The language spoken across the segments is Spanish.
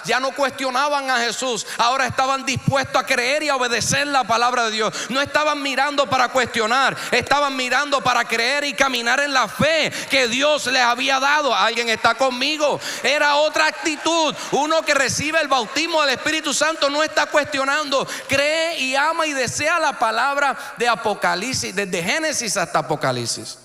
ya no cuestionaban a Jesús, ahora estaban dispuestos a creer y a obedecer la palabra de Dios. No estaban mirando para cuestionar, estaban mirando para creer y caminar en la fe que Dios les había dado. ¿Alguien está conmigo? Era otra actitud. Uno que recibe el bautismo del Espíritu Santo no está cuestionando, cree y ama y desea la palabra de Apocalipsis, desde Génesis hasta Apocalipsis.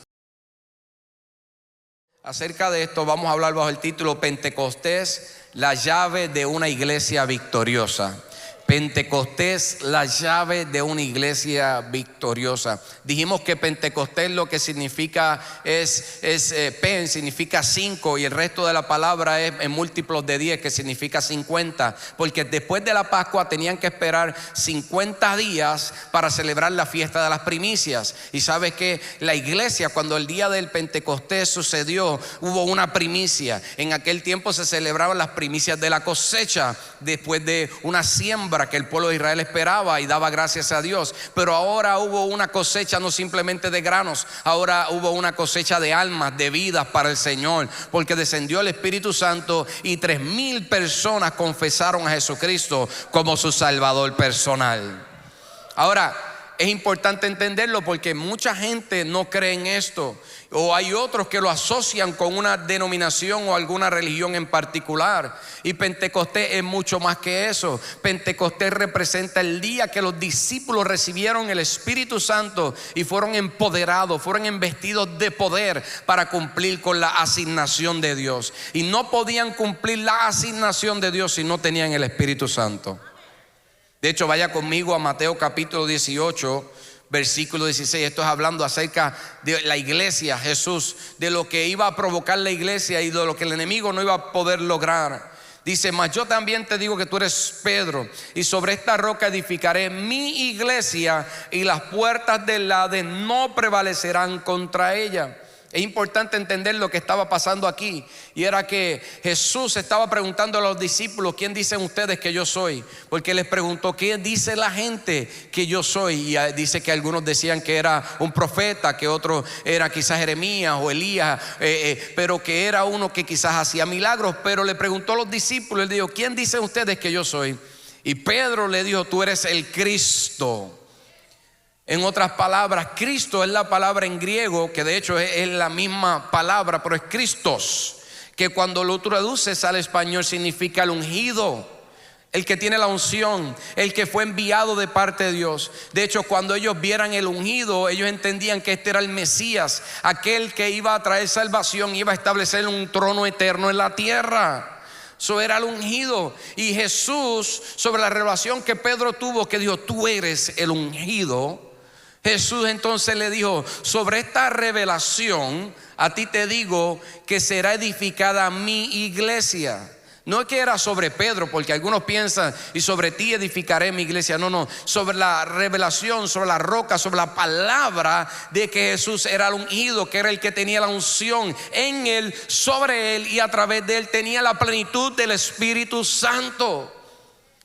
Acerca de esto vamos a hablar bajo el título Pentecostés, la llave de una iglesia victoriosa. Pentecostés, la llave de una iglesia victoriosa. Dijimos que Pentecostés lo que significa pen, significa 5, y el resto de la palabra es en múltiplos de 10, que significa 50, porque después de la Pascua tenían que esperar 50 días para celebrar la fiesta de las primicias. Y sabes que la iglesia, cuando el día del Pentecostés sucedió, hubo una primicia. En aquel tiempo se celebraban las primicias de la cosecha después de una siembra que el pueblo de Israel esperaba y daba gracias a Dios. Pero ahora hubo una cosecha no simplemente de granos, ahora hubo una cosecha de almas, de vidas para el Señor, porque descendió el Espíritu Santo y 3,000 personas confesaron a Jesucristo como su Salvador personal. Ahora, es importante entenderlo porque mucha gente no cree en esto, o hay otros que lo asocian con una denominación o alguna religión en particular. Y Pentecostés es mucho más que eso. Pentecostés representa el día que los discípulos recibieron el Espíritu Santo y fueron empoderados, fueron investidos de poder para cumplir con la asignación de Dios. Y no podían cumplir la asignación de Dios si no tenían el Espíritu Santo. De hecho, vaya conmigo a Mateo capítulo 18, versículo 16. Esto es hablando acerca de la iglesia, Jesús, de lo que iba a provocar la iglesia y de lo que el enemigo no iba a poder lograr. Dice: mas yo también te digo que tú eres Pedro, y sobre esta roca edificaré mi iglesia, y las puertas del Hades no prevalecerán contra ella. Es importante entender lo que estaba pasando aquí, y era que Jesús estaba preguntando a los discípulos: ¿quién dicen ustedes que yo soy? Porque les preguntó: ¿qué dice la gente que yo soy? Y dice que algunos decían que era un profeta, que otro era quizás Jeremías o Elías, pero que era uno que quizás hacía milagros. Pero le preguntó a los discípulos, él dijo: ¿quién dicen ustedes que yo soy? Y Pedro le dijo: tú eres el Cristo. En otras palabras, Cristo es la palabra en griego, que de hecho es la misma palabra, pero es Christos, que cuando lo traduces al español significa el ungido, el que tiene la unción, el que fue enviado de parte de Dios. De hecho, cuando ellos vieran el ungido, ellos entendían que este era el Mesías, aquel que iba a traer salvación, iba a establecer un trono eterno en la tierra. Eso era el ungido. Y Jesús, sobre la revelación que Pedro tuvo, que dijo: tú eres el ungido, Jesús entonces le dijo: sobre esta revelación a ti te digo que será edificada mi iglesia. No es que era sobre Pedro, porque algunos piensan: y sobre ti edificaré mi iglesia. No, sobre la revelación, sobre la roca, sobre la palabra de que Jesús era el ungido, que era el que tenía la unción en él, sobre él, y a través de él tenía la plenitud del Espíritu Santo.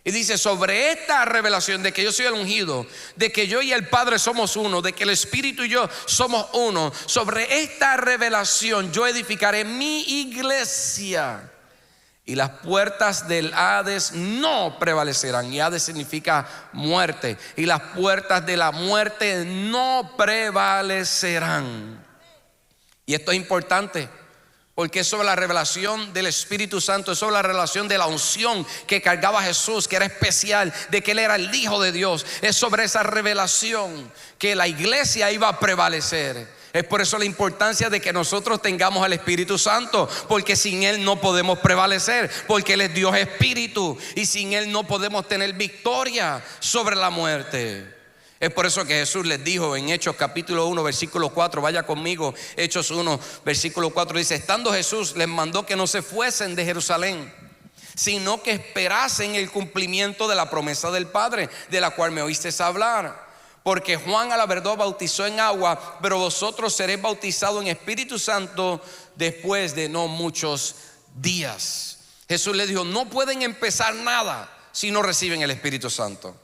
Y dice: sobre esta revelación de que yo soy el ungido, de que yo y el Padre somos uno, de que el Espíritu y yo somos uno, sobre esta revelación yo edificaré mi iglesia, y las puertas del Hades no prevalecerán. Y Hades significa muerte. Y las puertas de la muerte no prevalecerán. Y esto es importante, porque es sobre la revelación del Espíritu Santo, es sobre la revelación de la unción que cargaba Jesús, que era especial, de que Él era el Hijo de Dios. Es sobre esa revelación que la iglesia iba a prevalecer. Es por eso la importancia de que nosotros tengamos al Espíritu Santo, porque sin Él no podemos prevalecer, porque Él es Dios Espíritu, y sin Él no podemos tener victoria sobre la muerte. Es por eso que Jesús les dijo en Hechos capítulo 1 versículo 4, vaya conmigo, Hechos 1 versículo 4, dice: estando Jesús les mandó que no se fuesen de Jerusalén, sino que esperasen el cumplimiento de la promesa del Padre, de la cual me oísteis hablar. Porque Juan a la verdad bautizó en agua, pero vosotros seréis bautizados en Espíritu Santo después de no muchos días. Jesús les dijo: no pueden empezar nada si no reciben el Espíritu Santo.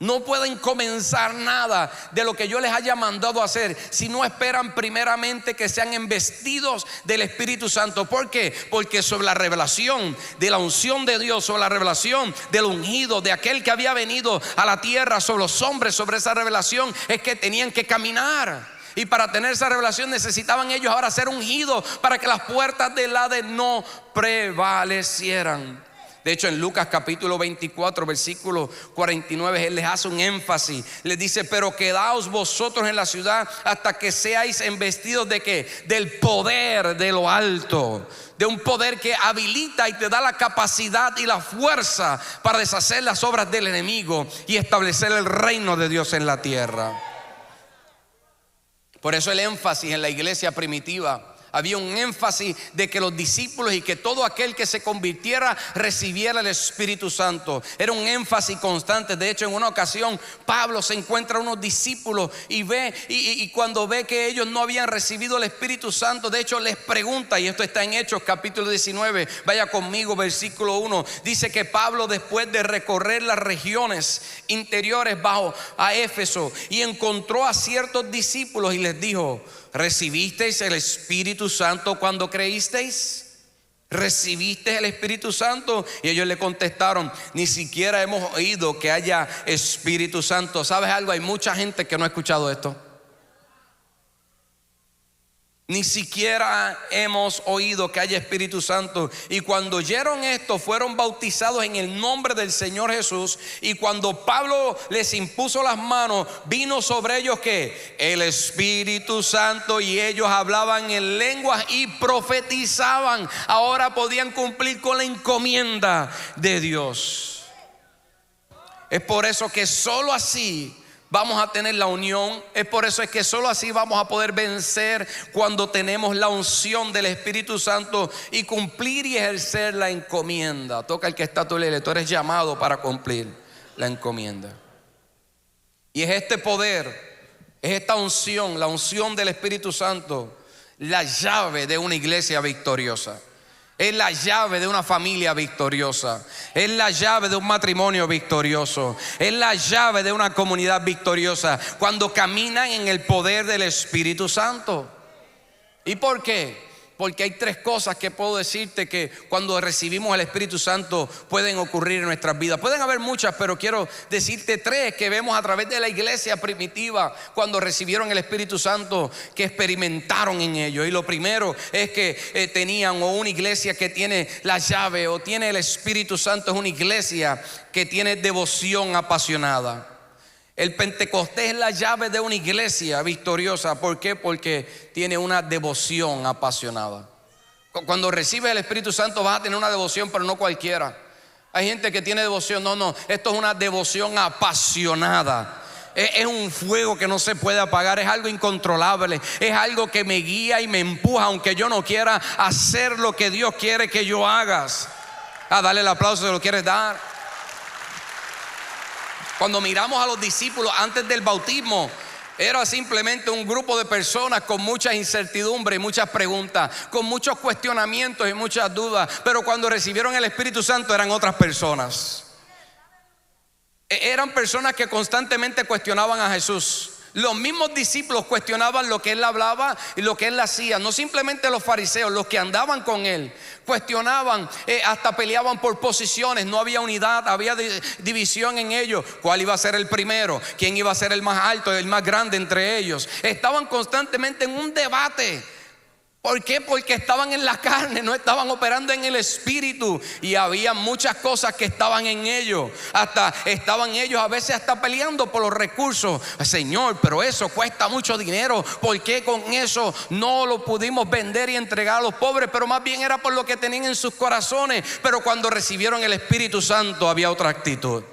No pueden comenzar nada de lo que yo les haya mandado a hacer si no esperan primeramente que sean embestidos del Espíritu Santo. ¿Por qué? Porque sobre la revelación de la unción de Dios, sobre la revelación del ungido, de aquel que había venido a la tierra, sobre los hombres, sobre esa revelación es que tenían que caminar. Y para tener esa revelación necesitaban ellos ahora ser ungidos para que las puertas del Hades no prevalecieran. De hecho, en Lucas capítulo 24, versículo 49, Él les hace un énfasis. Les dice: pero quedaos vosotros en la ciudad hasta que seáis embestidos ¿de qué? Del poder de lo alto. De un poder que habilita y te da la capacidad y la fuerza para deshacer las obras del enemigo y establecer el reino de Dios en la tierra. Por eso el énfasis en la iglesia primitiva. Había un énfasis de que los discípulos y que todo aquel que se convirtiera recibiera el Espíritu Santo. Era un énfasis constante. De hecho, en una ocasión Pablo se encuentra a unos discípulos y ve y cuando ve que ellos no habían recibido el Espíritu Santo, de hecho les pregunta, y esto está en Hechos capítulo 19, vaya conmigo, versículo 1. Dice que Pablo, después de recorrer las regiones interiores bajo a Éfeso, y encontró a ciertos discípulos y les dijo: ¿recibisteis el Espíritu Santo cuando creísteis? ¿Recibiste el Espíritu Santo? Y ellos le contestaron: ni siquiera hemos oído que haya Espíritu Santo. ¿Sabes algo? Hay mucha gente que no ha escuchado esto. Ni siquiera hemos oído que haya Espíritu Santo. Y cuando oyeron esto, fueron bautizados en el nombre del Señor Jesús. Y cuando Pablo les impuso las manos, vino sobre ellos ¿qué? El Espíritu Santo, y ellos hablaban en lenguas y profetizaban. Ahora podían cumplir con la encomienda de Dios. Es por eso que solo así vamos a tener la unión. Es por eso es que solo así vamos a poder vencer, cuando tenemos la unción del Espíritu Santo y cumplir y ejercer la encomienda. Toca el que está a tu lado: tú eres llamado para cumplir la encomienda. Y es este poder, es esta unción, la unción del Espíritu Santo, la llave de una iglesia victoriosa. Es la llave de una familia victoriosa. Es la llave de un matrimonio victorioso. Es la llave de una comunidad victoriosa, cuando caminan en el poder del Espíritu Santo. ¿Y por qué? Porque hay tres cosas que puedo decirte que cuando recibimos el Espíritu Santo pueden ocurrir en nuestras vidas. Pueden haber muchas, pero quiero decirte tres que vemos a través de la iglesia primitiva cuando recibieron el Espíritu Santo, que experimentaron en ello. Y lo primero es que tenían, o una iglesia que tiene la llave o tiene el Espíritu Santo, es una iglesia que tiene devoción apasionada. El Pentecostés es la llave de una iglesia victoriosa. ¿Por qué? Porque tiene una devoción apasionada. Cuando recibes el Espíritu Santo vas a tener una devoción, pero no cualquiera. Hay gente que tiene devoción. No, esto es una devoción apasionada. Es un fuego que no se puede apagar. Es algo incontrolable. Es algo que me guía y me empuja, aunque yo no quiera hacer lo que Dios quiere que yo haga. Dale el aplauso si lo quieres dar. Cuando miramos a los discípulos antes del bautismo, era simplemente un grupo de personas con mucha incertidumbre y muchas preguntas, con muchos cuestionamientos y muchas dudas. Pero cuando recibieron el Espíritu Santo eran otras personas. Eran personas que constantemente cuestionaban a Jesús. Los mismos discípulos cuestionaban lo que Él hablaba y lo que Él hacía. No simplemente los fariseos, los que andaban con Él cuestionaban, hasta peleaban por posiciones. No había unidad, había división en ellos. ¿Cuál iba a ser el primero? ¿Quién iba a ser el más alto, el más grande entre ellos? Estaban constantemente en un debate. ¿Por qué? Porque estaban en la carne, no estaban operando en el Espíritu. Y había muchas cosas que estaban en ellos. Hasta estaban ellos a veces hasta peleando por los recursos. Señor, pero eso cuesta mucho dinero. ¿Por qué con eso no lo pudimos vender y entregar a los pobres? Pero más bien era por lo que tenían en sus corazones. Pero cuando recibieron el Espíritu Santo había otra actitud.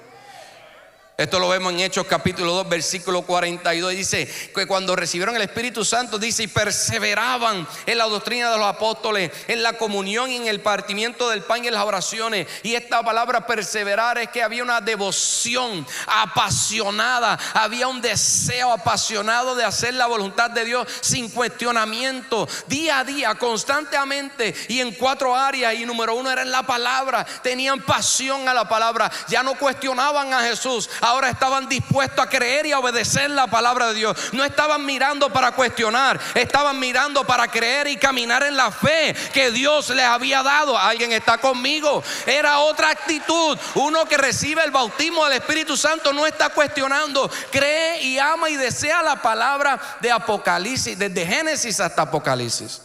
Esto lo vemos en Hechos capítulo 2 versículo 42. Dice que cuando recibieron el Espíritu Santo, dice, y perseveraban en la doctrina de los apóstoles, en la comunión y en el partimiento del pan y en las oraciones. Y esta palabra perseverar es que había una devoción apasionada, había un deseo apasionado de hacer la voluntad de Dios sin cuestionamiento, día a día, constantemente, y en 4 áreas. Y número 1 era en la palabra. Tenían pasión a la palabra, ya no cuestionaban a Jesús. ahora estaban dispuestos a creer y a obedecer la palabra de Dios. No estaban mirando para cuestionar, estaban mirando para creer y caminar en la fe que Dios les había dado. ¿Alguien está conmigo? Era otra actitud. Uno que recibe el bautismo del Espíritu Santo no está cuestionando, cree y ama y desea la palabra de Apocalipsis, desde Génesis hasta Apocalipsis.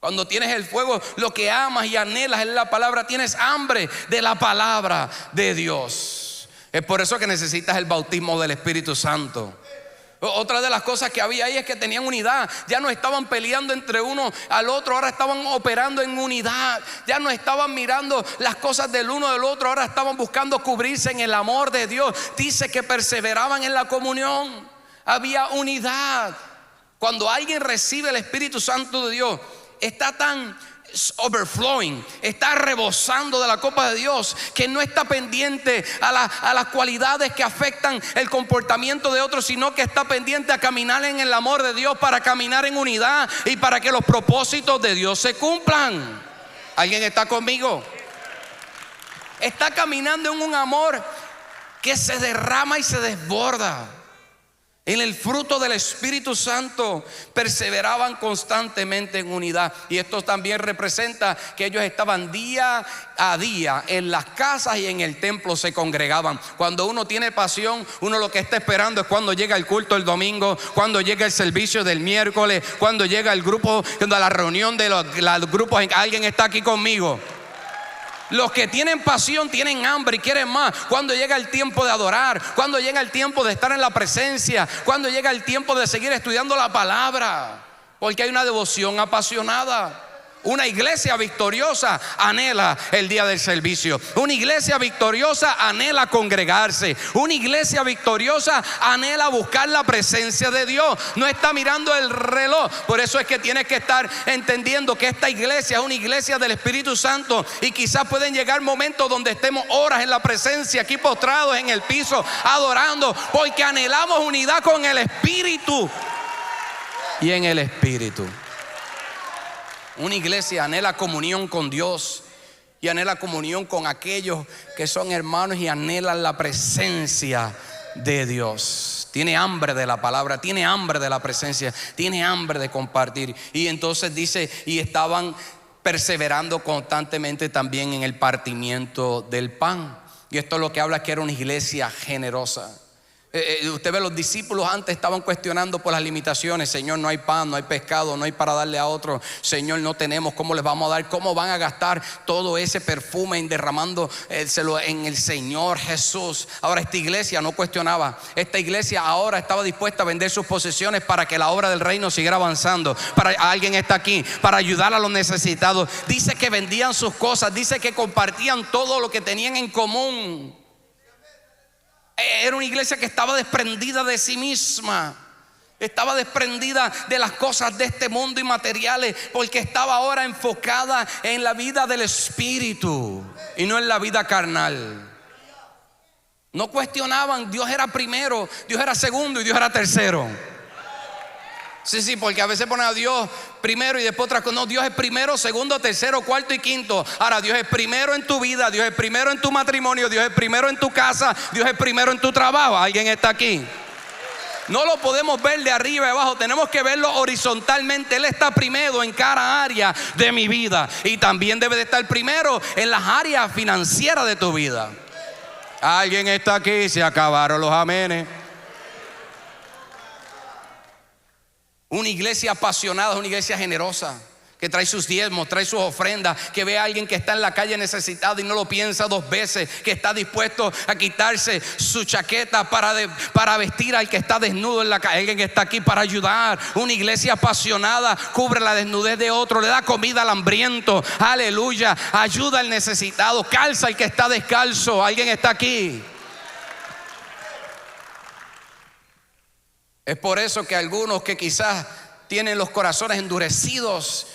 Cuando tienes el fuego, lo que amas y anhelas es la palabra, tienes hambre de la palabra de Dios. Es por eso que necesitas el bautismo del Espíritu Santo. Otra de las cosas que había ahí es que tenían unidad. Ya no estaban peleando entre uno al otro, ahora estaban operando en unidad. Ya no estaban mirando las cosas del uno del otro, ahora estaban buscando cubrirse en el amor de Dios. Dice que perseveraban en la comunión. Había unidad. Cuando alguien recibe el Espíritu Santo de Dios, está tan overflowing, está rebosando de la copa de Dios, que no está pendiente a las cualidades que afectan el comportamiento de otros, sino que está pendiente a caminar en el amor de Dios, para caminar en unidad y para que los propósitos de Dios se cumplan. ¿Alguien está conmigo? Está caminando en un amor que se derrama y se desborda. En el fruto del Espíritu Santo perseveraban constantemente en unidad. Y esto también representa que ellos estaban día a día en las casas y en el templo se congregaban. Cuando uno tiene pasión, uno lo que está esperando es cuando llega el culto el domingo, cuando llega el servicio del miércoles, cuando llega el grupo, cuando la reunión de los grupos. ¿Alguien está aquí conmigo? Los que tienen pasión tienen hambre y quieren más. Cuando llega el tiempo de adorar, cuando llega el tiempo de estar en la presencia, cuando llega el tiempo de seguir estudiando la palabra, porque hay una devoción apasionada. Una iglesia victoriosa anhela el día del servicio. Una iglesia victoriosa anhela congregarse. Una iglesia victoriosa anhela buscar la presencia de Dios. No está mirando el reloj. Por eso es que tienes que estar entendiendo que esta iglesia es una iglesia del Espíritu Santo. Y quizás pueden llegar momentos donde estemos horas en la presencia, aquí postrados en el piso, adorando, porque anhelamos unidad con el Espíritu y en el Espíritu. Una iglesia anhela comunión con Dios y anhela comunión con aquellos que son hermanos y anhelan la presencia de Dios. Tiene hambre de la palabra, tiene hambre de la presencia, tiene hambre de compartir. Y entonces dice, y estaban perseverando constantemente también en el partimiento del pan. Y esto es lo que habla que era una iglesia generosa. Usted ve, los discípulos antes estaban cuestionando por las limitaciones. Señor, no hay pan, no hay pescado, no hay para darle a otro. Señor, no tenemos, ¿cómo les vamos a dar? ¿Cómo van a gastar todo ese perfume en derramándoselo en el Señor Jesús? Ahora esta iglesia no cuestionaba. Esta iglesia ahora estaba dispuesta a vender sus posesiones para que la obra del reino siguiera avanzando. Alguien está aquí para ayudar a los necesitados. Dice que vendían sus cosas, dice que compartían todo lo que tenían en común. Era una iglesia que estaba desprendida de sí misma. Estaba desprendida de las cosas de este mundo y materiales, porque estaba ahora enfocada en la vida del Espíritu y no en la vida carnal. No cuestionaban, Dios era primero, Dios era segundo y Dios era tercero. Sí, porque a veces ponen a Dios primero y después otra cosa. No, Dios es primero, segundo, tercero, cuarto y quinto. Ahora Dios es primero en tu vida, Dios es primero en tu matrimonio, Dios es primero en tu casa, Dios es primero en tu trabajo. ¿Alguien está aquí? No lo podemos ver de arriba y abajo, tenemos que verlo horizontalmente. Él está primero en cada área de mi vida y también debe de estar primero en las áreas financieras de tu vida. ¿Alguien está aquí? Se acabaron los amenes. Una iglesia apasionada, una iglesia generosa, que trae sus diezmos, trae sus ofrendas, que ve a alguien que está en la calle necesitado y no lo piensa dos veces, que está dispuesto a quitarse su chaqueta para vestir al que está desnudo en la calle. Alguien que está aquí para ayudar. Una iglesia apasionada cubre la desnudez de otro, le da comida al hambriento, aleluya, ayuda al necesitado, calza al que está descalzo. Alguien está aquí. Es por eso que algunos que quizás tienen los corazones endurecidos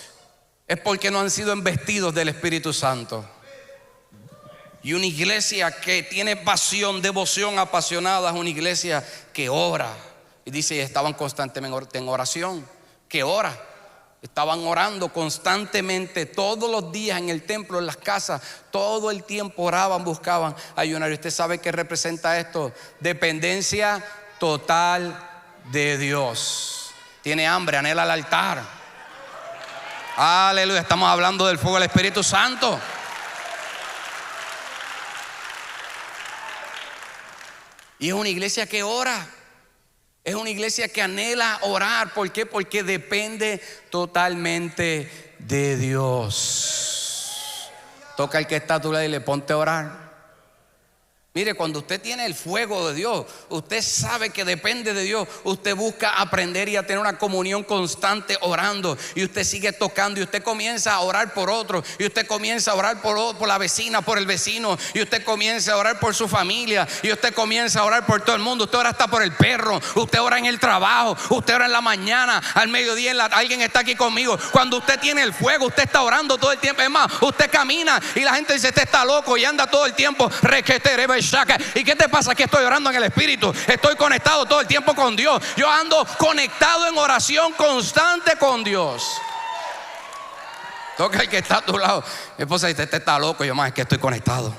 es porque no han sido embestidos del Espíritu Santo. Y una iglesia que tiene pasión, devoción apasionada, es una iglesia que ora. Y dice, estaban constantemente en oración. Que ora. Estaban orando constantemente, todos los días en el templo, en las casas, todo el tiempo oraban, buscaban ayunar. ¿Y usted sabe qué representa esto? Dependencia total de Dios. Tiene hambre, anhela el altar. Aleluya, estamos hablando del fuego del Espíritu Santo. Y es una iglesia que ora. Es una iglesia que anhela orar. ¿Por qué? Porque depende totalmente de Dios. Toca al que está a tu lado y le ponte a orar. Mire, cuando usted tiene el fuego de Dios, usted sabe que depende de Dios. Usted busca aprender y a tener una comunión constante orando. Y usted sigue tocando y usted comienza a orar por otro. Y usted comienza a orar por la vecina, por el vecino. Y usted comienza a orar por su familia. Y usted comienza a orar por todo el mundo. Usted ora hasta por el perro. Usted ora en el trabajo. Usted ora en la mañana, al mediodía. Alguien está aquí conmigo. Cuando usted tiene el fuego, usted está orando todo el tiempo. Es más, usted camina y la gente dice: usted está loco, y anda todo el tiempo. ¿Y qué te pasa? Que estoy orando en el Espíritu. Estoy conectado todo el tiempo con Dios. Yo ando conectado en oración constante con Dios. Toca el que está a tu lado. Mi esposa dice: este está loco. Yo, más es que estoy conectado.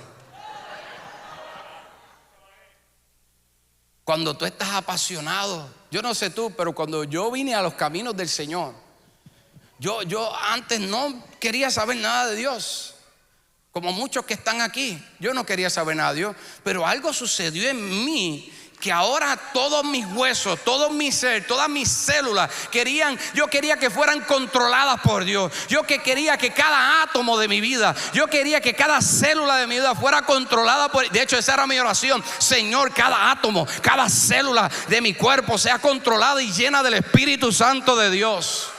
Cuando tú estás apasionado, yo no sé tú, pero cuando yo vine a los caminos del Señor, yo antes no quería saber nada de Dios. Como muchos que están aquí, yo no quería saber nada de Dios, pero algo sucedió en mí que ahora todos mis huesos, todo mi ser, todas mis células yo quería que fueran controladas por Dios. Yo quería que cada átomo de mi vida, yo quería que cada célula de mi vida fuera controlada por. De hecho, esa era mi oración: Señor, cada átomo, cada célula de mi cuerpo sea controlada y llena del Espíritu Santo de Dios.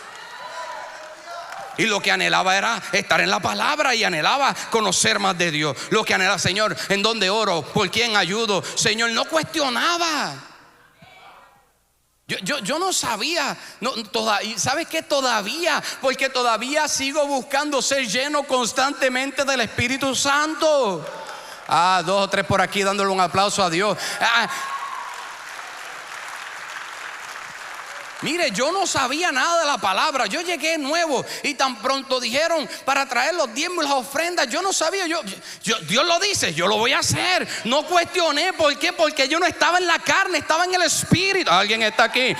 Y lo que anhelaba era estar en la palabra y anhelaba conocer más de Dios. Lo que anhelaba: Señor, ¿en dónde oro? ¿Por quién ayudo? Señor, no cuestionaba. Yo no sabía. ¿Sabes qué? Todavía, porque todavía sigo buscando ser lleno constantemente del Espíritu Santo. 2 o 3 por aquí dándole un aplauso a Dios. Mire, yo no sabía nada de la palabra. Yo llegué nuevo y tan pronto dijeron para traer los diezmos y las ofrendas, yo no sabía. Dios lo dice, yo lo voy a hacer. No cuestioné. ¿Por qué? Porque yo no estaba en la carne, estaba en el Espíritu. ¿Alguien está aquí?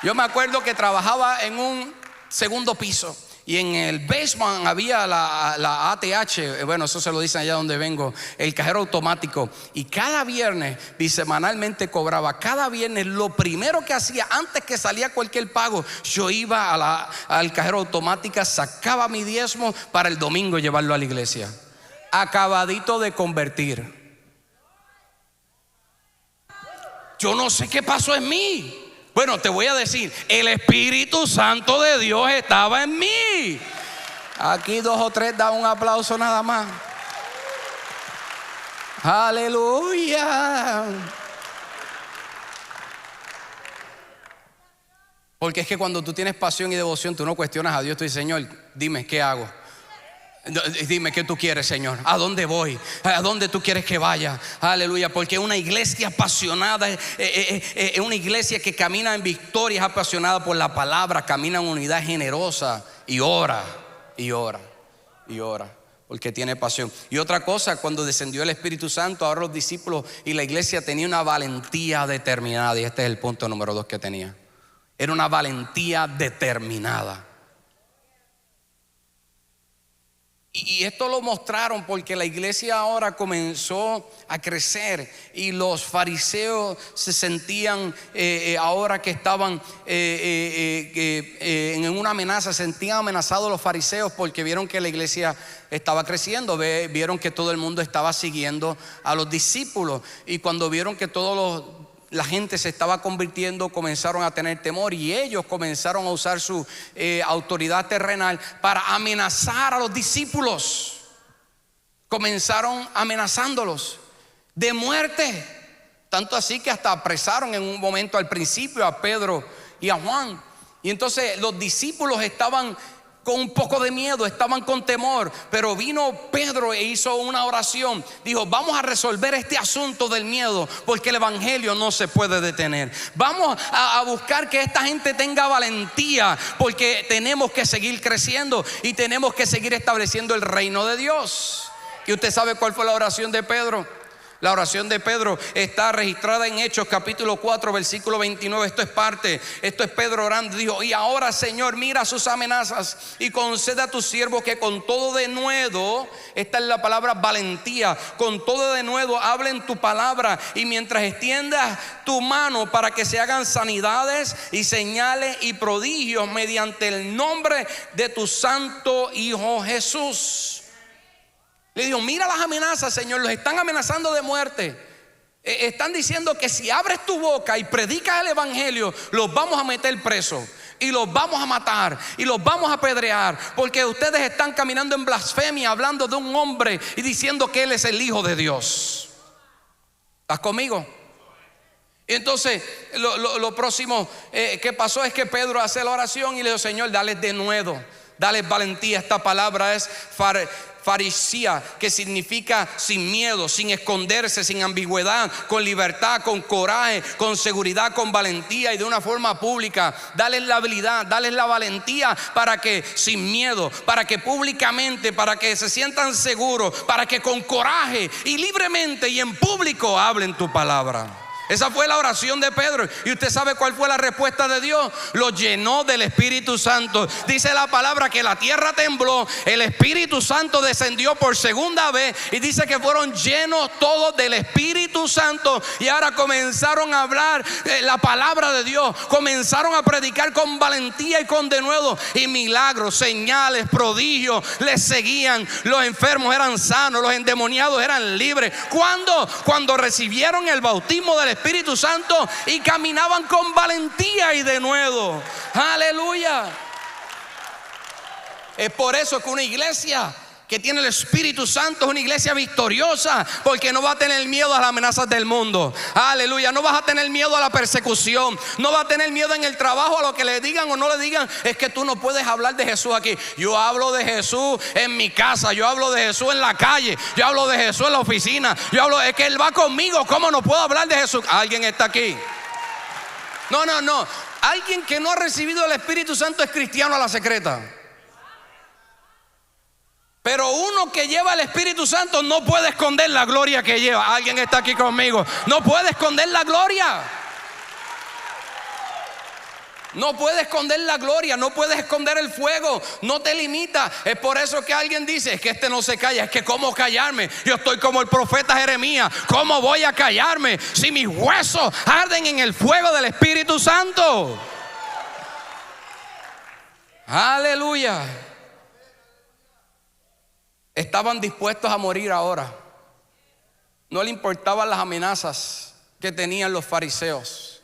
Yo me acuerdo que trabajaba en un segundo piso y en el basement había la ATH, bueno, eso se lo dicen allá donde vengo, el cajero automático. Y cada viernes, bisemanalmente cobraba. Cada viernes lo primero que hacía, antes que salía cualquier pago, yo iba al cajero automático, sacaba mi diezmo para el domingo llevarlo a la iglesia. Acabadito de convertir. Yo no sé qué pasó en mí. Bueno, te voy a decir, el Espíritu Santo de Dios estaba en mí. Aquí 2 o 3 da un aplauso nada más. Aleluya. Porque es que cuando tú tienes pasión y devoción, tú no cuestionas a Dios. Tú dices: Señor, dime, ¿qué hago? Dime qué tú quieres, Señor. ¿A dónde voy? ¿A dónde tú quieres que vaya? Aleluya. Porque una iglesia apasionada es una iglesia que camina en victoria, es apasionada por la palabra, camina en unidad generosa y ora, y ora, y ora, porque tiene pasión. Y otra cosa, cuando descendió el Espíritu Santo, ahora los discípulos y la iglesia tenían una valentía determinada. Y este es el punto número 2 que tenía. Era una valentía determinada. Y esto lo mostraron porque la iglesia ahora comenzó a crecer y los fariseos se sentían ahora que estaban en una amenaza, se sentían amenazados los fariseos porque vieron que la iglesia estaba creciendo, vieron que todo el mundo estaba siguiendo a los discípulos, y cuando vieron que la gente se estaba convirtiendo, comenzaron a tener temor y ellos comenzaron a usar su autoridad terrenal para amenazar a los discípulos. Comenzaron amenazándolos de muerte, tanto así que hasta apresaron en un momento al principio a Pedro y a Juan. Y entonces los discípulos estaban con un poco de miedo, estaban con temor, pero vino Pedro e hizo una oración. Dijo: vamos a resolver este asunto del miedo, porque el evangelio no se puede detener. Vamos a buscar que esta gente tenga valentía, porque tenemos que seguir creciendo y tenemos que seguir estableciendo el reino de Dios. ¿Y usted sabe cuál fue la oración de Pedro? La oración de Pedro está registrada en Hechos capítulo 4 versículo 29. Esto es Pedro orando. Dijo: y ahora, Señor, mira sus amenazas y concede a tu siervo que con todo denuedo, esta es la palabra valentía, con todo denuedo hablen tu palabra, y mientras extiendas tu mano para que se hagan sanidades y señales y prodigios mediante el nombre de tu santo Hijo Jesús. Le digo: mira las amenazas, Señor, los están amenazando de muerte. Están diciendo que si abres tu boca y predicas el evangelio, los vamos a meter presos y los vamos a matar y los vamos a apedrear, porque ustedes están caminando en blasfemia, hablando de un hombre y diciendo que él es el Hijo de Dios. ¿Estás conmigo? Y entonces lo próximo que pasó es que Pedro hace la oración y le dijo: Señor, dales denuedo, dales valentía. Esta palabra es farisía, que significa sin miedo, sin esconderse, sin ambigüedad, con libertad, con coraje, con seguridad, con valentía y de una forma pública. Dales la habilidad, dales la valentía para que sin miedo, para que públicamente, para que se sientan seguros, para que con coraje y libremente y en público hablen tu palabra. Esa fue la oración de Pedro. ¿Y usted sabe cuál fue la respuesta de Dios? Lo llenó del Espíritu Santo. Dice la palabra que la tierra tembló, el Espíritu Santo descendió por segunda vez, y dice que fueron llenos todos del Espíritu Santo, y ahora comenzaron a hablar la palabra de Dios, comenzaron a predicar con valentía y con denuedo, y milagros, señales, prodigios les seguían. Los enfermos eran sanos, los endemoniados eran libres. ¿Cuándo? Cuando recibieron el bautismo del Espíritu Santo y caminaban con valentía y denuedo. Aleluya. Es por eso que una iglesia que tiene el Espíritu Santo es una iglesia victoriosa, porque no va a tener miedo a las amenazas del mundo. Aleluya. No vas a tener miedo a la persecución, no vas a tener miedo en el trabajo a lo que le digan o no le digan. Es que tú no puedes hablar de Jesús aquí. Yo hablo de Jesús en mi casa, yo hablo de Jesús en la calle, yo hablo de Jesús en la oficina, es que Él va conmigo. ¿Cómo no puedo hablar de Jesús? ¿Alguien está aquí? No. Alguien que no ha recibido el Espíritu Santo es cristiano a la secreta. Pero uno que lleva el Espíritu Santo no puede esconder la gloria que lleva. ¿Alguien está aquí conmigo? No puede esconder la gloria. No puedes esconder la gloria, no puedes esconder el fuego, no te limita. Es por eso que alguien dice: es que este no se calla. Es que ¿cómo callarme? Yo estoy como el profeta Jeremías. ¿Cómo voy a callarme si mis huesos arden en el fuego del Espíritu Santo? Aleluya. Estaban dispuestos a morir ahora. No le importaban las amenazas que tenían los fariseos.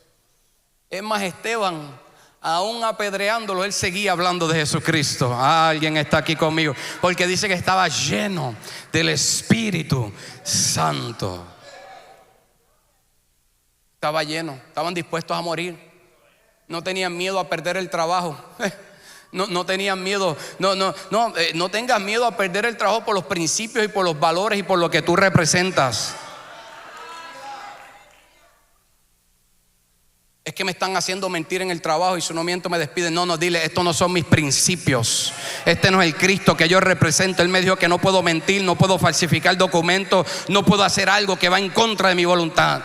Es más, Esteban, aún apedreándolo, él seguía hablando de Jesucristo. Alguien está aquí conmigo, porque dice que estaba lleno del Espíritu Santo. Estaba lleno, estaban dispuestos a morir. No tenían miedo a perder el trabajo. No tenían miedo. No tengas miedo a perder el trabajo por los principios y por los valores y por lo que tú representas. Es que me están haciendo mentir en el trabajo y si no miento me despiden. No, dile: estos no son mis principios. Este no es el Cristo que yo represento. Él me dijo que no puedo mentir, no puedo falsificar documentos, no puedo hacer algo que va en contra de mi voluntad.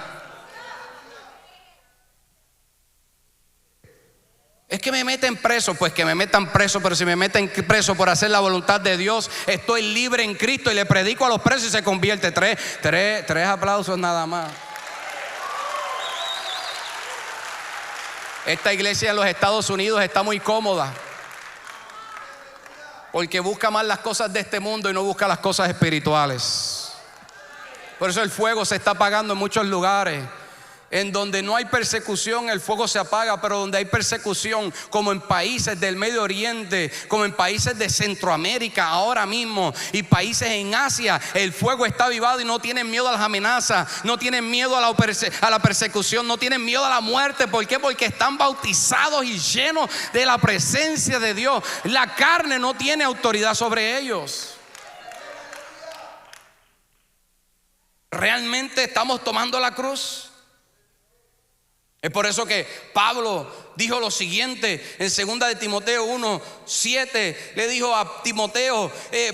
Es que me meten preso. Pues que me metan preso, pero si me meten preso por hacer la voluntad de Dios, estoy libre en Cristo y le predico a los presos y se convierte. Tres aplausos nada más. Esta iglesia en los Estados Unidos está muy cómoda, porque busca más las cosas de este mundo y no busca las cosas espirituales. Por eso el fuego se está apagando en muchos lugares. En donde no hay persecución, el fuego se apaga, pero donde hay persecución, como en países del Medio Oriente, como en países de Centroamérica ahora mismo, y países en Asia, el fuego está avivado y no tienen miedo a las amenazas, no tienen miedo a la persecución, no tienen miedo a la muerte. ¿Por qué? Porque están bautizados y llenos de la presencia de Dios. La carne no tiene autoridad sobre ellos. ¿Realmente estamos tomando la cruz? Es por eso que Pablo dijo lo siguiente en 2 de Timoteo 1:7. Le dijo a Timoteo,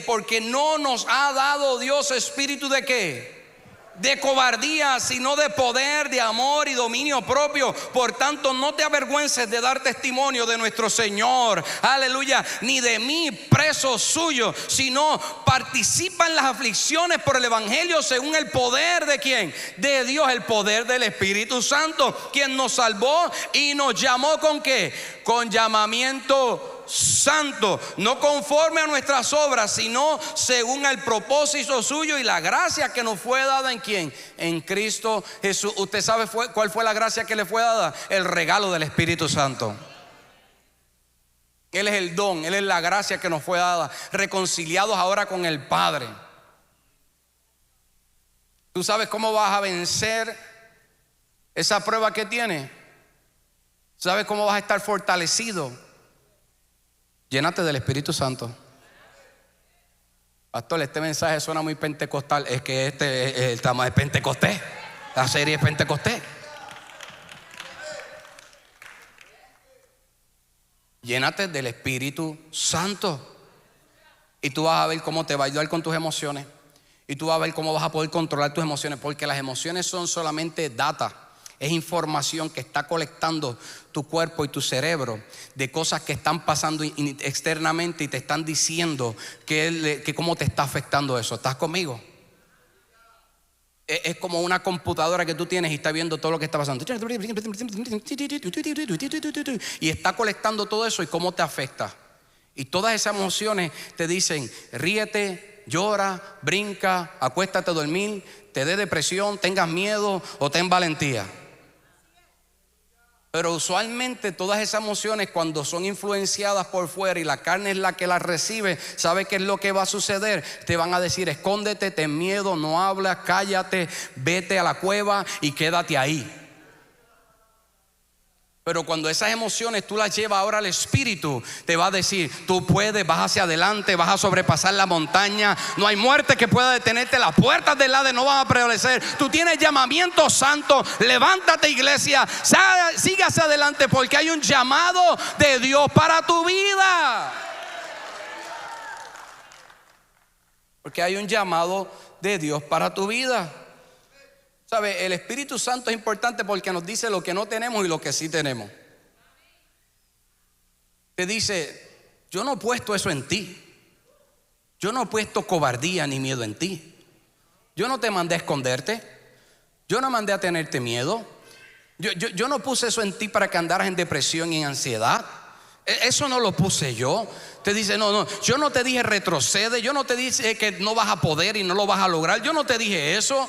porque no nos ha dado Dios espíritu de ¿qué? De cobardía, sino de poder, de amor y dominio propio. Por tanto, no te avergüences de dar testimonio de nuestro Señor, aleluya, ni de mí, preso suyo, sino participa en las aflicciones por el evangelio según el poder de ¿quién? De Dios, el poder del Espíritu Santo, quien nos salvó y nos llamó ¿con qué? Con llamamiento santo, no conforme a nuestras obras, sino según el propósito suyo y la gracia que nos fue dada ¿en quién? En Cristo Jesús. ¿Usted sabe cuál fue la gracia que le fue dada? El regalo del Espíritu Santo. Él es el don, Él es la gracia que nos fue dada, reconciliados ahora con el Padre. ¿Tú sabes cómo vas a vencer esa prueba que tienes? ¿Sabes cómo vas a estar fortalecido? Llénate del Espíritu Santo. Pastor, este mensaje suena muy pentecostal. Es que el tema de Pentecostés. La serie es Pentecostés. Llénate del Espíritu Santo. Y tú vas a ver cómo te va a ayudar con tus emociones. Y tú vas a ver cómo vas a poder controlar tus emociones. Porque las emociones son solamente data. Es información que está colectando tu cuerpo y tu cerebro de cosas que están pasando externamente y te están diciendo que cómo te está afectando eso. ¿Estás conmigo? Es como una computadora que tú tienes y está viendo todo lo que está pasando. Y está colectando todo eso y cómo te afecta. Y todas esas emociones te dicen, ríete, llora, brinca, acuéstate a dormir, te dé depresión, tengas miedo o ten valentía. Pero usualmente todas esas emociones, cuando son influenciadas por fuera y la carne es la que las recibe, ¿sabe qué es lo que va a suceder? Te van a decir, escóndete, ten miedo, no hablas, cállate, vete a la cueva y quédate ahí. Pero cuando esas emociones tú las llevas ahora al Espíritu, te va a decir, tú puedes, vas hacia adelante, vas a sobrepasar la montaña. No hay muerte que pueda detenerte, las puertas del Hades no van a prevalecer. Tú tienes llamamiento santo, levántate iglesia, sigue hacia adelante porque hay un llamado de Dios para tu vida. Porque hay un llamado de Dios para tu vida. ¿Sabe? El Espíritu Santo es importante porque nos dice lo que no tenemos y lo que sí tenemos. Te dice, yo no he puesto eso en ti. Yo no he puesto cobardía ni miedo en ti. Yo no te mandé a esconderte. Yo no mandé a tenerte miedo. Yo no puse eso en ti para que andaras en depresión y en ansiedad. Eso no lo puse yo. Te dice, no, yo no te dije retrocede. Yo no te dije que no vas a poder y no lo vas a lograr. Yo no te dije eso.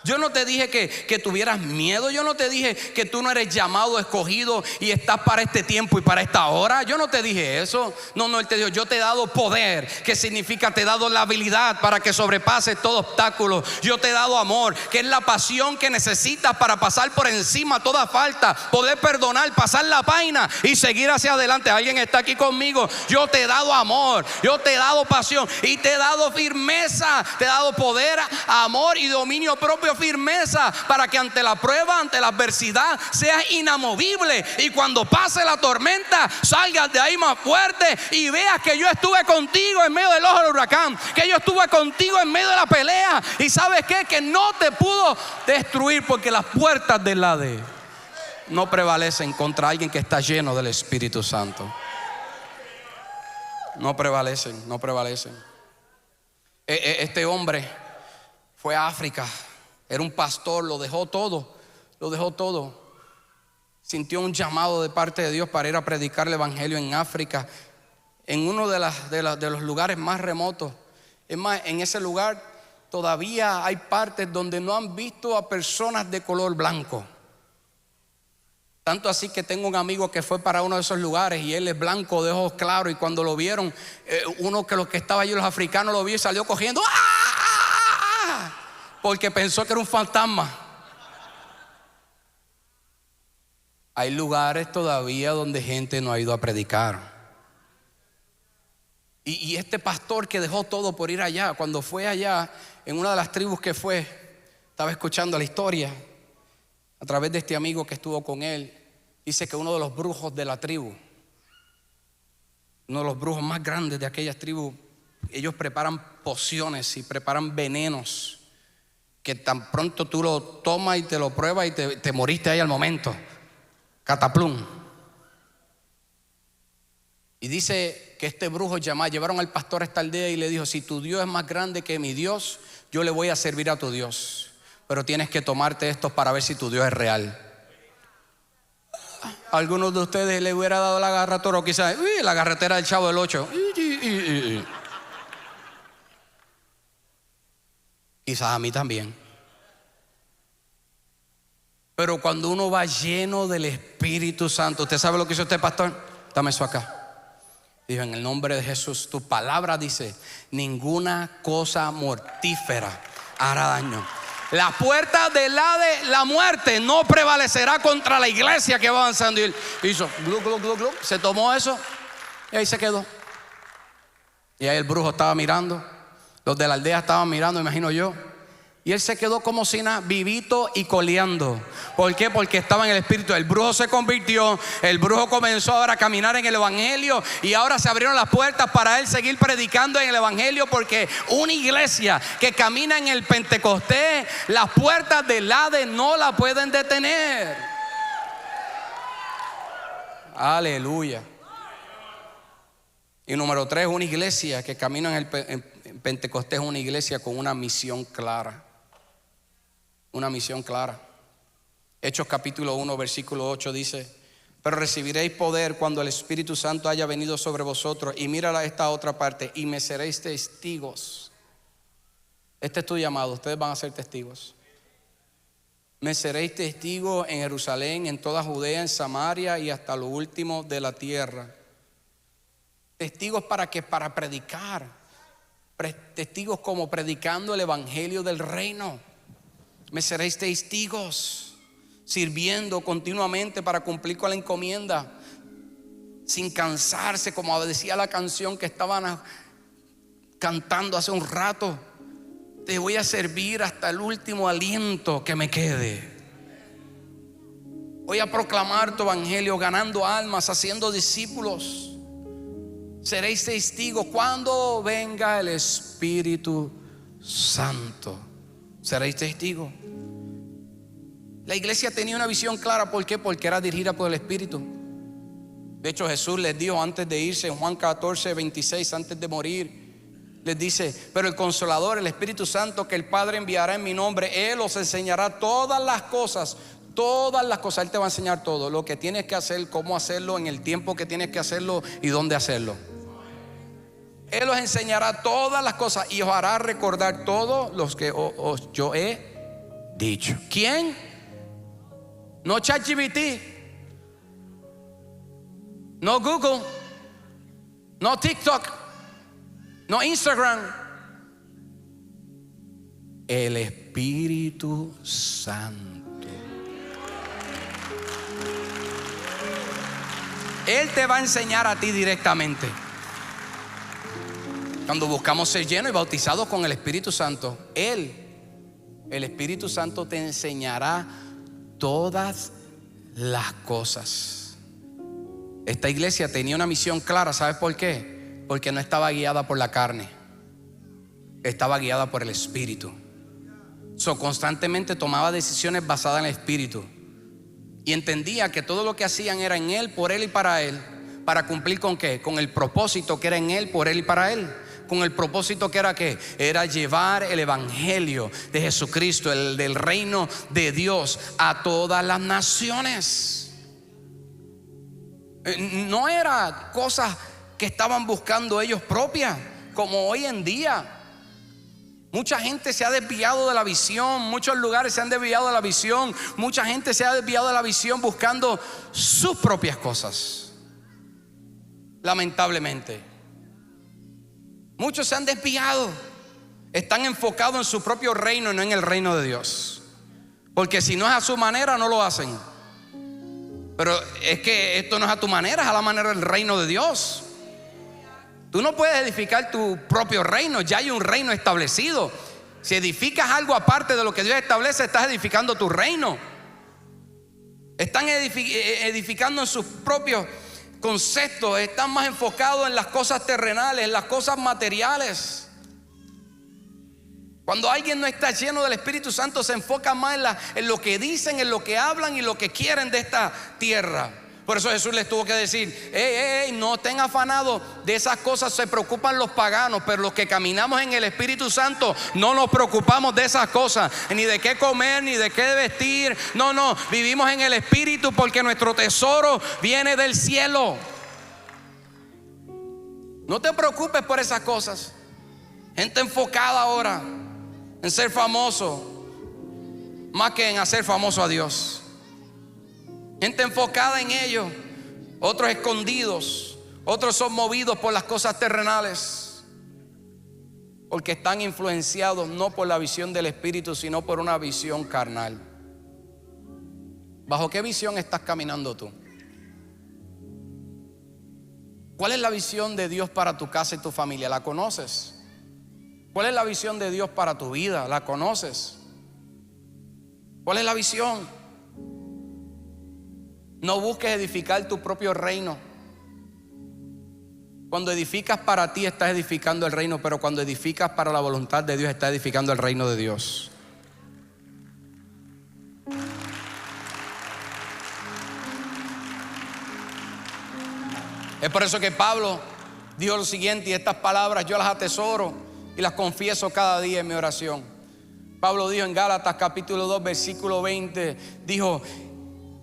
Yo no te dije que tuvieras miedo. Yo no te dije que tú no eres llamado, escogido y estás para este tiempo y para esta hora. Yo no te dije eso. No, Él te dijo, yo te he dado poder, que significa te he dado la habilidad para que sobrepases todo obstáculo. Yo te he dado amor, que es la pasión que necesitas para pasar por encima toda falta, poder perdonar, pasar la página y seguir hacia adelante. Alguien está aquí conmigo. Yo te he dado amor, yo te he dado pasión y te he dado firmeza, te he dado poder, amor y dominio propio. Firmeza para que ante la prueba, ante la adversidad, seas inamovible y cuando pase la tormenta salgas de ahí más fuerte y veas que yo estuve contigo en medio del ojo del huracán, que yo estuve contigo en medio de la pelea y ¿sabes qué? Que no te pudo destruir porque las puertas del Hades no prevalecen contra alguien que está lleno del Espíritu Santo. No prevalecen. Este hombre fue a África. Era un pastor, lo dejó todo. Sintió un llamado de parte de Dios para ir a predicar el evangelio en África, en uno de los lugares más remotos. Es más, en ese lugar todavía hay partes donde no han visto a personas de color blanco. Tanto así que tengo un amigo que fue para uno de esos lugares y él es blanco, de ojos claros, y cuando lo vieron, uno que los que estaba allí, los africanos, lo vio y salió cogiendo, ¡ah!, porque pensó que era un fantasma. Hay lugares todavía donde gente no ha ido a predicar. Y este pastor que dejó todo por ir allá, cuando fue allá, en una de las tribus que fue, estaba escuchando la historia a través de este amigo que estuvo con él. Dice que uno de los brujos de la tribu, uno de los brujos más grandes de aquellas tribus, ellos preparan pociones y preparan venenos que tan pronto tú lo tomas y te lo pruebas y te moriste ahí al momento. Cataplum. Y dice que este brujo llevaron al pastor a esta aldea y le dijo: si tu Dios es más grande que mi Dios, yo le voy a servir a tu Dios, pero tienes que tomarte esto para ver si tu Dios es real. Algunos de ustedes le hubiera dado la garra a toro, quizás la carretera del Chavo del 8. Quizás a mí también. Pero cuando uno va lleno del Espíritu Santo, ¿usted sabe lo que hizo este pastor? Dame eso acá. Dijo: en el nombre de Jesús, tu palabra dice: ninguna cosa mortífera hará daño. La puerta de la muerte no prevalecerá contra la iglesia que va avanzando. Y él hizo glu, glu, glu, glu, se tomó eso y ahí se quedó. Y ahí el brujo estaba mirando, los de la aldea estaban mirando, imagino yo. Y él se quedó como si nada, vivito y coleando. ¿Por qué? Porque estaba en el Espíritu. El brujo se convirtió, el brujo comenzó ahora a caminar en el Evangelio, y ahora se abrieron las puertas para él seguir predicando en el Evangelio, porque una iglesia que camina en el Pentecostés, las puertas del Hades no la pueden detener. Aleluya. Y número 3, una iglesia que camina en el Pentecostés es una iglesia con una misión clara. Una misión clara. Hechos capítulo 1 versículo 8 dice: pero recibiréis poder cuando el Espíritu Santo haya venido sobre vosotros. Y mira esta otra parte: y me seréis testigos. Este es tu llamado, ustedes van a ser testigos. Me seréis testigos en Jerusalén, en toda Judea, en Samaria y hasta lo último de la tierra. Testigos para qué? Para predicar. Testigos como predicando el evangelio del reino. Me seréis testigos, sirviendo continuamente para cumplir con la encomienda, sin cansarse, como decía la canción que estaban cantando hace un rato. Te voy a servir hasta el último aliento que me quede. Voy a proclamar tu evangelio, ganando almas, haciendo discípulos. Seréis testigos cuando venga el Espíritu Santo. Seréis testigos. La iglesia tenía una visión clara. ¿Por qué? Porque era dirigida por el Espíritu. De hecho, Jesús les dijo antes de irse, en Juan 14, 26, antes de morir, les dice: pero el Consolador, el Espíritu Santo, que el Padre enviará en mi nombre, Él os enseñará todas las cosas. Todas las cosas. Él te va a enseñar todo, lo que tienes que hacer, cómo hacerlo, en el tiempo que tienes que hacerlo y dónde hacerlo. Él os enseñará todas las cosas y os hará recordar todo lo que yo he dicho. ¿Quién? No ChatGPT, no Google, no TikTok, no Instagram. El Espíritu Santo. Él te va a enseñar a ti directamente. Cuando buscamos ser llenos y bautizados con el Espíritu Santo, el Espíritu Santo te enseñará todas las cosas. Esta iglesia tenía una misión clara. ¿Sabes por qué? Porque no estaba guiada por la carne, estaba guiada por el Espíritu. Constantemente tomaba decisiones basadas en el Espíritu, y entendía que todo lo que hacían era en Él, por Él y para Él, para cumplir con ¿qué? Con el propósito que era en Él, por Él y para Él. Con el propósito que era ¿qué? Era llevar el evangelio de Jesucristo, el del reino de Dios, a todas las naciones. No era cosas que estaban buscando ellos propias, como hoy en día. Mucha gente se ha desviado de la visión, muchos lugares se han desviado de la visión, mucha gente se ha desviado de la visión buscando sus propias cosas. Lamentablemente, muchos se han desviado, están enfocados en su propio reino y no en el reino de Dios. Porque si no es a su manera, no lo hacen. Pero es que esto no es a tu manera, es a la manera del reino de Dios. Tú no puedes edificar tu propio reino, ya hay un reino establecido. Si edificas algo aparte de lo que Dios establece, estás edificando tu reino. Están edificando en sus propios conceptos, están más enfocados en las cosas terrenales, en las cosas materiales. Cuando alguien no está lleno del Espíritu Santo, se enfoca más en lo que dicen, en lo que hablan y lo que quieren de esta tierra. Por eso Jesús les tuvo que decir: no estén afanados de esas cosas, se preocupan los paganos, pero los que caminamos en el Espíritu Santo no nos preocupamos de esas cosas, ni de qué comer, ni de qué vestir. No, vivimos en el Espíritu porque nuestro tesoro viene del cielo. No te preocupes por esas cosas. Gente enfocada ahora en ser famoso más que en hacer famoso a Dios. Gente enfocada en ello, otros escondidos, otros son movidos por las cosas terrenales, porque están influenciados no por la visión del Espíritu, sino por una visión carnal. ¿Bajo qué visión estás caminando tú? ¿Cuál es la visión de Dios para tu casa y tu familia? ¿La conoces? ¿Cuál es la visión de Dios para tu vida? ¿La conoces? ¿Cuál es la visión? No busques edificar tu propio reino. Cuando edificas para ti, estás edificando el reino, pero cuando edificas para la voluntad de Dios, estás edificando el reino de Dios. Es por eso que Pablo dijo lo siguiente, y estas palabras yo las atesoro y las confieso cada día en mi oración. Pablo dijo en Gálatas capítulo 2 versículo 20, dijo: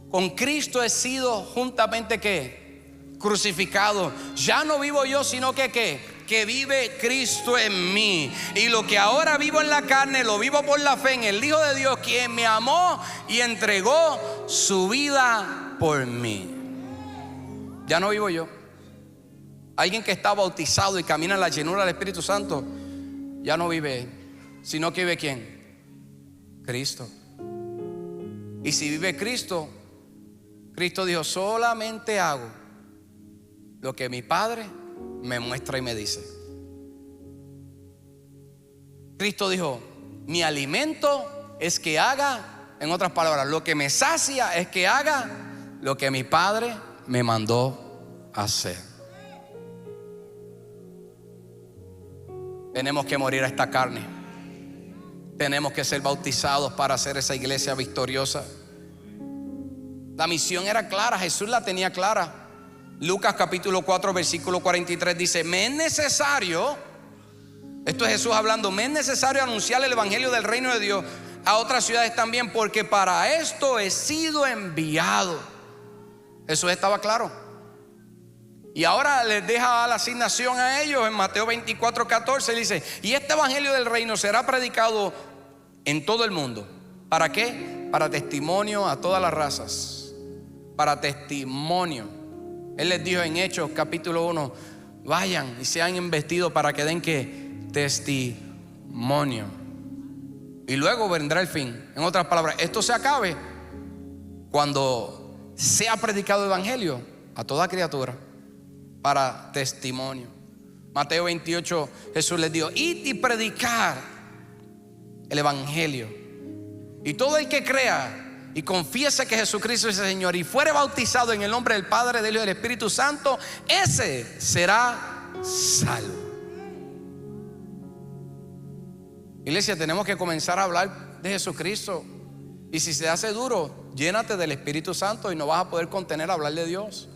con Cristo he sido juntamente ¿qué? Crucificado. Ya no vivo yo, sino que ¿qué? Que vive Cristo en mí. Y lo que ahora vivo en la carne, lo vivo por la fe en el Hijo de Dios, quien me amó y entregó su vida por mí. Ya no vivo yo. Alguien que está bautizado y camina en la llenura del Espíritu Santo, ya no vive, sino que vive ¿quién? Cristo. Y si vive Cristo, Cristo dijo: solamente hago lo que mi Padre me muestra y me dice. Cristo dijo: mi alimento es que haga, en otras palabras, lo que me sacia es que haga lo que mi Padre me mandó hacer. Tenemos que morir a esta carne. Tenemos que ser bautizados para hacer esa iglesia victoriosa. La misión era clara, Jesús la tenía clara. Lucas capítulo 4 versículo 43 dice: me es necesario, esto es Jesús hablando, me es necesario anunciar el evangelio del reino de Dios a otras ciudades también, porque para esto he sido enviado. Jesús estaba claro. Y ahora les deja la asignación a ellos en Mateo 24, 14. Dice: y este evangelio del reino será predicado en todo el mundo. ¿Para qué? Para testimonio a todas las razas. Para testimonio. Él les dijo en Hechos capítulo 1: vayan y sean investidos para que den ¿qué? Testimonio. Y luego vendrá el fin. En otras palabras, esto se acabe cuando sea predicado el evangelio a toda criatura para testimonio. Mateo 28, Jesús les dijo: id y predicar el evangelio, y todo el que crea y confiese que Jesucristo es el Señor y fuere bautizado en el nombre del Padre, del Hijo y del Espíritu Santo, ese será salvo. Iglesia, tenemos que comenzar a hablar de Jesucristo. Y si se hace duro, llénate del Espíritu Santo y no vas a poder contener a hablar de Dios.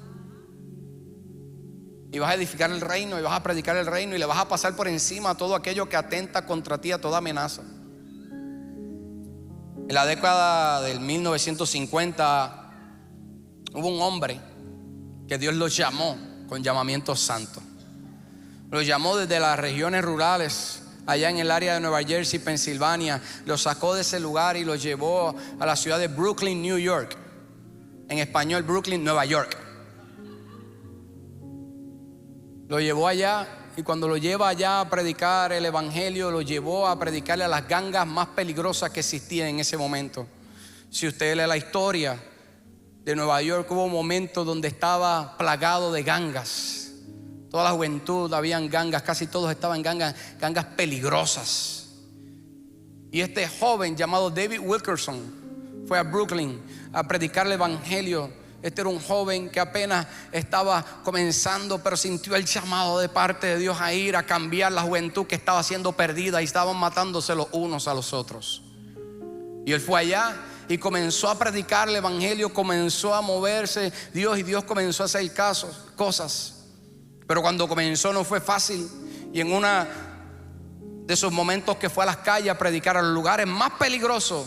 Y vas a edificar el reino y vas a predicar el reino y le vas a pasar por encima a todo aquello que atenta contra ti, a toda amenaza. En la década del 1950 hubo un hombre que Dios lo llamó con llamamiento santo. Lo llamó desde las regiones rurales allá en el área de Nueva Jersey, Pensilvania. Lo sacó de ese lugar y lo llevó a la ciudad de Brooklyn, New York. En español, Brooklyn, Nueva York. Lo llevó allá, y cuando lo lleva allá a predicar el evangelio, lo llevó a predicarle a las gangas más peligrosas que existían en ese momento. Si usted lee la historia de Nueva York, hubo un momento donde estaba plagado de gangas. Toda la juventud habían gangas, casi todos estaban en gangas peligrosas. Y este joven llamado David Wilkerson fue a Brooklyn a predicar el evangelio. Este era un joven que apenas estaba comenzando, pero sintió el llamado de parte de Dios a ir a cambiar la juventud que estaba siendo perdida y estaban matándose los unos a los otros. Y él fue allá y comenzó a predicar el evangelio, comenzó a moverse Dios, y Dios comenzó a hacer cosas. Pero cuando comenzó no fue fácil, y en uno de esos momentos que fue a las calles a predicar a los lugares más peligrosos,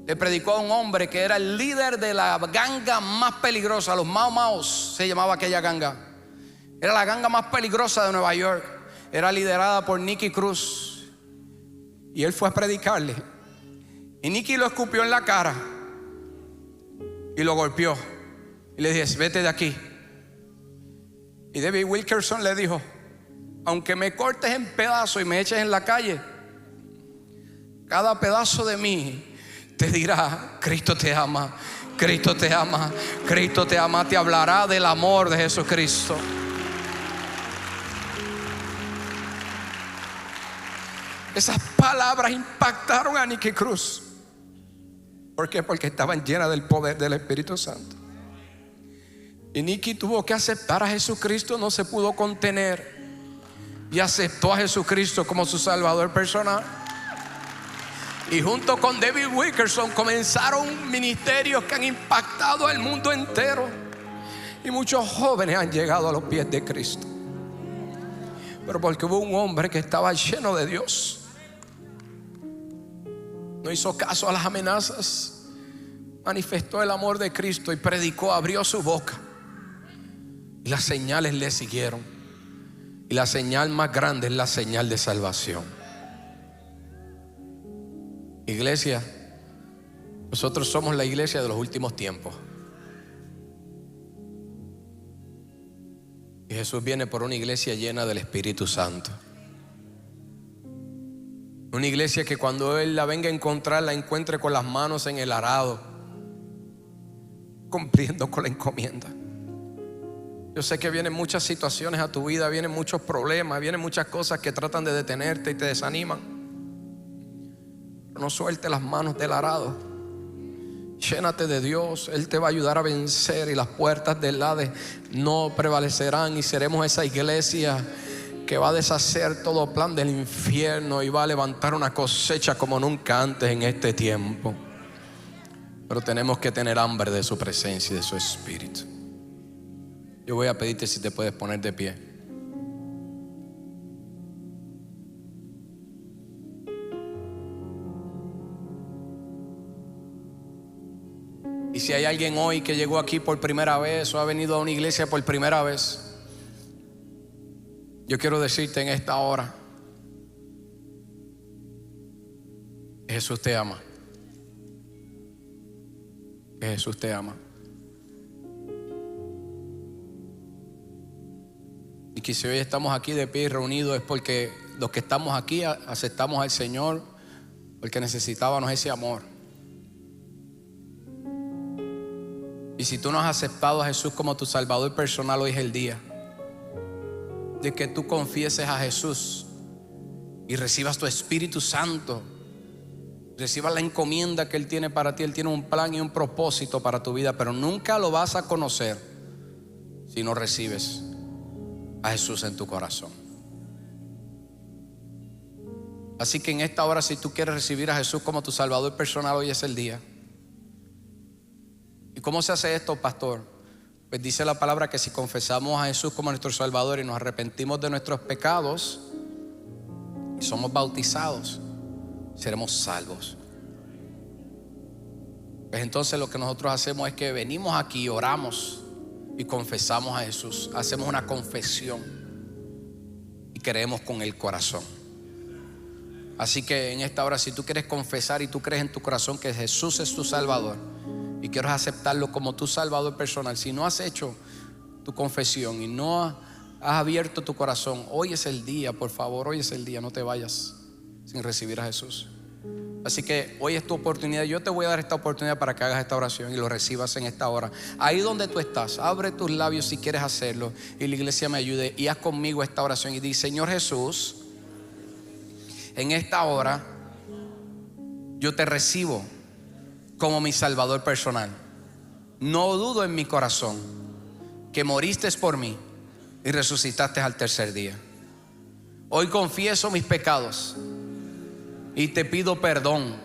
le predicó a un hombre que era el líder de la ganga más peligrosa, los Mau Maus se llamaba aquella ganga. Era la ganga más peligrosa de Nueva York, era liderada por Nicky Cruz. Y él fue a predicarle, y Nicky lo escupió en la cara y lo golpeó y le dijo: vete de aquí. Y David Wilkerson le dijo: aunque me cortes en pedazos y me eches en la calle, cada pedazo de mí te dirá: Cristo te ama, Cristo te ama, Cristo te ama. Te hablará del amor de Jesucristo. Esas palabras impactaron a Nicky Cruz. ¿Por qué? Porque estaban llenas del poder del Espíritu Santo. Y Nicky tuvo que aceptar a Jesucristo, no se pudo contener, y aceptó a Jesucristo como su Salvador personal. Y junto con David Wilkerson comenzaron ministerios que han impactado al mundo entero, y muchos jóvenes han llegado a los pies de Cristo. Pero porque hubo un hombre que estaba lleno de Dios, no hizo caso a las amenazas, manifestó el amor de Cristo y predicó, abrió su boca, y las señales le siguieron. Y la señal más grande es la señal de salvación. Iglesia, nosotros somos la iglesia de los últimos tiempos. Y Jesús viene por una iglesia llena del Espíritu Santo. Una iglesia que cuando Él la venga a encontrar, la encuentre con las manos en el arado, cumpliendo con la encomienda. Yo sé que vienen muchas situaciones a tu vida, vienen muchos problemas, vienen muchas cosas que tratan de detenerte y te desaniman. Pero no sueltes las manos del arado. Llénate de Dios, Él te va a ayudar a vencer, y las puertas del Hades no prevalecerán, y seremos esa iglesia que va a deshacer todo plan del infierno y va a levantar una cosecha como nunca antes en este tiempo. Pero tenemos que tener hambre de su presencia y de su Espíritu. Yo voy a pedirte si te puedes poner de pie. Y si hay alguien hoy que llegó aquí por primera vez o ha venido a una iglesia por primera vez, yo quiero decirte en esta hora que Jesús te ama. Que Jesús te ama. Y que si hoy estamos aquí de pie y reunidos es porque los que estamos aquí aceptamos al Señor, porque necesitábamos ese amor. Y si tú no has aceptado a Jesús como tu Salvador personal, hoy es el día de que tú confieses a Jesús y recibas tu Espíritu Santo, recibas la encomienda que Él tiene para ti. Él tiene un plan y un propósito para tu vida, pero nunca lo vas a conocer si no recibes a Jesús en tu corazón. Así que en esta hora, si tú quieres recibir a Jesús como tu Salvador personal, hoy es el día. ¿Y cómo se hace esto, pastor? Pues dice la palabra que si confesamos a Jesús como nuestro Salvador y nos arrepentimos de nuestros pecados y somos bautizados, seremos salvos. Pues entonces lo que nosotros hacemos es que venimos aquí, oramos y confesamos a Jesús. Hacemos una confesión y creemos con el corazón. Así que en esta hora, si tú quieres confesar y tú crees en tu corazón que Jesús es tu Salvador y quieres aceptarlo como tu Salvador personal, si no has hecho tu confesión y no has abierto tu corazón, hoy es el día, por favor, hoy es el día. No te vayas sin recibir a Jesús. Así que hoy es tu oportunidad. Yo te voy a dar esta oportunidad para que hagas esta oración y lo recibas en esta hora. Ahí donde tú estás, abre tus labios si quieres hacerlo y la iglesia me ayude, y haz conmigo esta oración y di: Señor Jesús, en esta hora yo te recibo como mi Salvador personal. No dudo en mi corazón que moriste por mí y resucitaste al tercer día. Hoy confieso mis pecados y te pido perdón.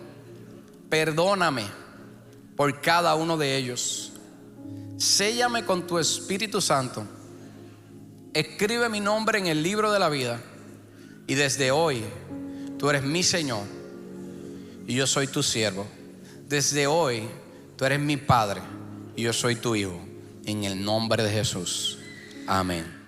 Perdóname por cada uno de ellos. Séllame con tu Espíritu Santo. Escribe mi nombre en el libro de la vida. Y desde hoy tú eres mi Señor y yo soy tu siervo. Desde hoy tú eres mi Padre y yo soy tu Hijo. En el nombre de Jesús. Amén.